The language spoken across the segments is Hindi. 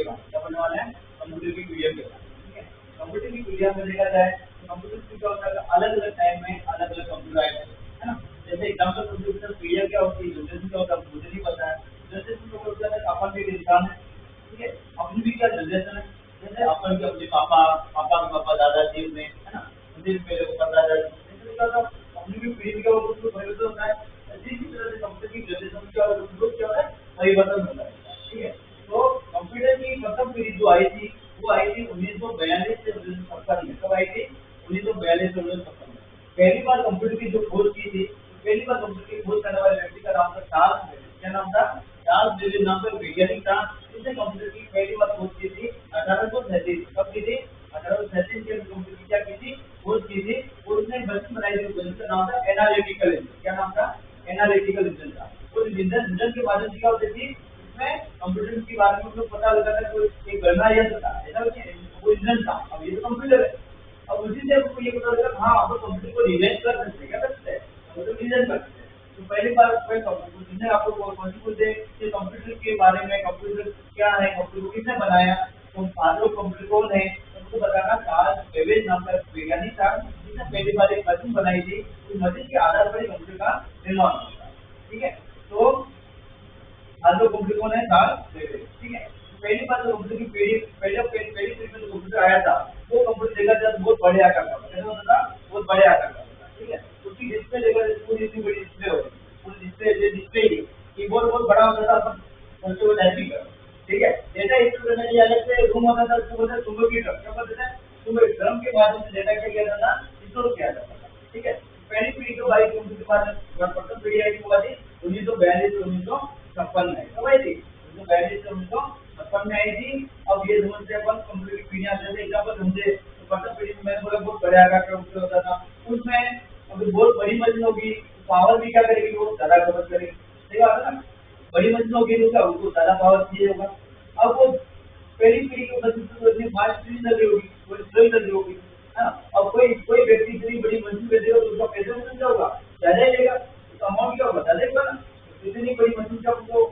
के बाद क्या बनने वाला है, कंप्यूटर की पीडीएफ के बाद। ठीक है, कंप्यूटर की पीडीएफ में देखा जाए तो कंप्यूटर की क्या होता है, अलग अलग टाइम में अलग अलग कंप्यूटर आए थे, है ना। जैसे एग्जाम्पल कंप्यूटर पीडीएफ क्या होती है, जनरेशन क्या होता है मुझे नहीं पता है। जनरेशन तो होता है अपन भी इंसान है, ठीक है, अपनी भी क्या जनरेशन है। जैसे अपन के अपने पापा पापा के पापा दादाजी में, है ना, उनसे भी पहले वो करता था, जैसे क्या होता अपनी भी पीढ़ी क्या होता है उसको परिवर्तन होता है। इसी तरह से कंप्यूटर की जनरेशन क्या होता है उसको क्या होता है, परिवर्तन होता है। ठीक है, तो कंप्यूटर की प्रथम पीढ़ी जो आई थी वो आई थी 1942 से 1956 में। कब आई थी, 1942 से 1956 में। पहली बार कंप्यूटर की जो खोज की थी, पहली बार कंप्यूटर की खोज करने वाले व्यक्ति का नाम था चार्ल्स बेबेज। क्या नाम था, चार्ल्स बेबेज नाम का वैज्ञानिक था। इसने कंप्यूटर की पहली बार खोज की थी 1837। कब की थी, 1837 के कंप्यूटर की क्या की थी, खोज की थी। और उसने एक मशीन बनाई थी, मशीन का नाम था एनालिटिकल इंजन। क्या नाम था, एनालिटिकल इंजन था। उस इंजन के माध्यम से क्या होती थी, इसमें कंप्यूटर के बारे में लोग पता लगा था, कोई एक गणना यंत्र था, ऐसा वो इंजन था। अब ये तो कंप्यूटर है। अब उसी से आपको ये पता लगा हाँ आप कंप्यूटर को डिजाइन कर सकते हैं, क्या कर सकते हैं, कंप्यूटर डिजाइन कर सकते हैं। तो पहली बार जिसने आपको पॉसिबल थे कि कंप्यूटर के बारे में, कंप्यूटर क्या है, कंप्यूटर किसने बनाया, तो आज लोग कंप्यूटर कौन है, उनको बताना चार्ल्स बेबेज नाम का वैज्ञानिक था, जिसने पहली बार एक मशीन बनाई थी। उस मशीन के आधार पर कंप्यूटर का निर्माण होता है। ठीक है, तो आज लोग कंप्यूटर कौन है, चार्ल्स बेबेज। ठीक है, पहली बार जो कंप्यूटर की पहली पीढ़ी में जो कंप्यूटर आया था वो कंप्यूटर देखा जाए तो बहुत बड़े आकार का, कैसा होता था, बहुत बड़े आकार का होता। ठीक है, उसकी डिस्प्ले देखा जाए पूरी इतनी बड़ी डिस्प्ले होती, पूरी डिस्प्ले ही कीबोर्ड बहुत बड़ा होता था, अपन उससे वो टाइपिंग करो। ठीक है, डेटा इंस्टॉल करने के लिए अलग से रूम होता था, उसको बोलते हैं सुबह की ड्रम। क्या बोलते थे, सुबह ड्रम के माध्यम से डेटा क्या किया जाता था, इंस्टॉल किया जाता था। ठीक है, पहली पीढ़ी तो भाई कंप्यूटर के बाद प्रथम पीढ़ी आई थी वो आई 1942 से 1956 में। कब आई थी, 1942 से 1956 में आई थी। अब ये समझते अपन कंप्यूटर की पीढ़ियां, जैसे एग्जाम्पल समझे तो प्रथम पीढ़ी में मैंने बोला बहुत बड़े आकार का कंप्यूटर होता था। उसमें अगर बहुत बड़ी मशीन होगी पावर भी क्या करेगी, वो ज्यादा खपत करेगी। सही बात है ना, बड़ी मशीन होगी तो क्या उनको ज्यादा पावर चाहिए होगा। अब वो पहली पीढ़ी की मशीन तो इतनी फास्ट नहीं चल रही होगी, थोड़ी स्लो चल रही होगी, है ना। अब कोई व्यक्ति इतनी बड़ी मशीन बेचेगा तो उसका पैसा भी क्या होगा, ज्यादा ही लेगा, तो अमाउंट क्या होगा, ज्यादा ही होगा ना। इतनी बड़ी मशीन का आपको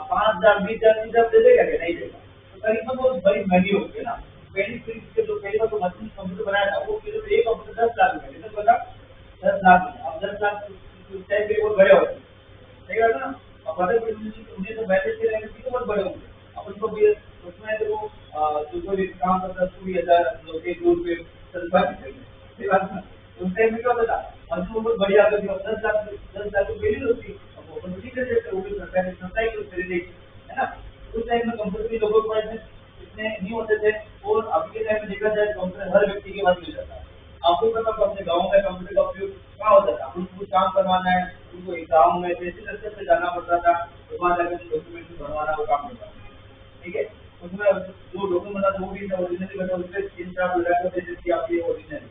5,000 20,000 30,000 दे देगा क्या, नहीं देगा। तो करीबन वो बड़ी महंगी होगी ना। पहली पीढ़ी के जो पहली बार जो मशीन कंप्यूटर बनाया था वो सिर्फ एक कंप्यूटर 10 लाख में, कितना बोला, 10 लाख में। अब 10 लाख उस टाइम पे बहुत बड़े होते हैं, सही बात है ना। और बड़े उन्हें तो बैठे थे रहने की तो बहुत बड़े होंगे। अपन को भी उसमें तो जो कोई काम करता है उसको भी 1,000 एक दूर पे बात सही बात है ना। उस टाइम में क्या होता था, मशीन बहुत बढ़िया आती थी, 10 लाख तो पहली होती, अब वो अपन ठीक कर देते, वो भी सरकार ने संस्था ही खरीदेगी, है ना। उस टाइम में कंप्यूटर के लोगों के पास इतने नहीं होते थे। और अभी के टाइम में देखा जाए कंप्यूटर हर व्यक्ति के पास मिल जाता है। आपको पता है अपने गाँव में कंप्यूटर का उपयोग क्या होता था, उनको कुछ काम करवाना है, उनको एग्जाम में जैसे तरीके से जाना पड़ता था, वहाँ जाकर डॉक्यूमेंट भरवाना वो काम होता था। ठीक है, उसमें जो डॉक्यूमेंट था वो भी ओरिजिनली बता, उसपे 3-4 लगा कर देते थे आप ये ओरिजिनल,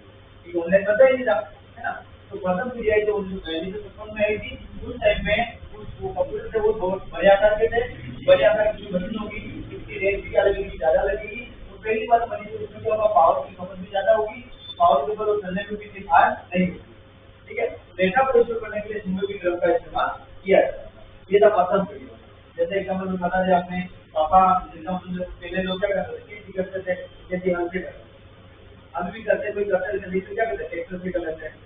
ठीक ऑनलाइन पता ही नहीं था, है ना। तो प्रथम पीढ़ी आई जो 1952 में आई थी। उस टाइम में वो कंप्यूटर थे वो बहुत बड़े आकार के थे, बड़े आकार की मशीन होगी, इसकी रेंज भी क्या लगेगी, ज्यादा लगेगी। तो पहली बात बनी थी उसमें क्या होगा, पावर की खपत भी ज्यादा होगी, पावर के ऊपर चलने में भी दिखार नहीं होगी। ठीक है, डेटा को स्टोर करने के लिए सिंबल की ड्रम का इस्तेमाल किया जाता है। ये था प्रथम पीढ़ी। जैसे एग्जाम्पल में बता दें आपने, पापा एग्जाम्पल पहले लोग क्या करते थे, खेती करते थे, खेती हल से करते थे, अभी भी करते, कोई करते नहीं तो क्या करते, ट्रैक्टर से कर लेते हैं।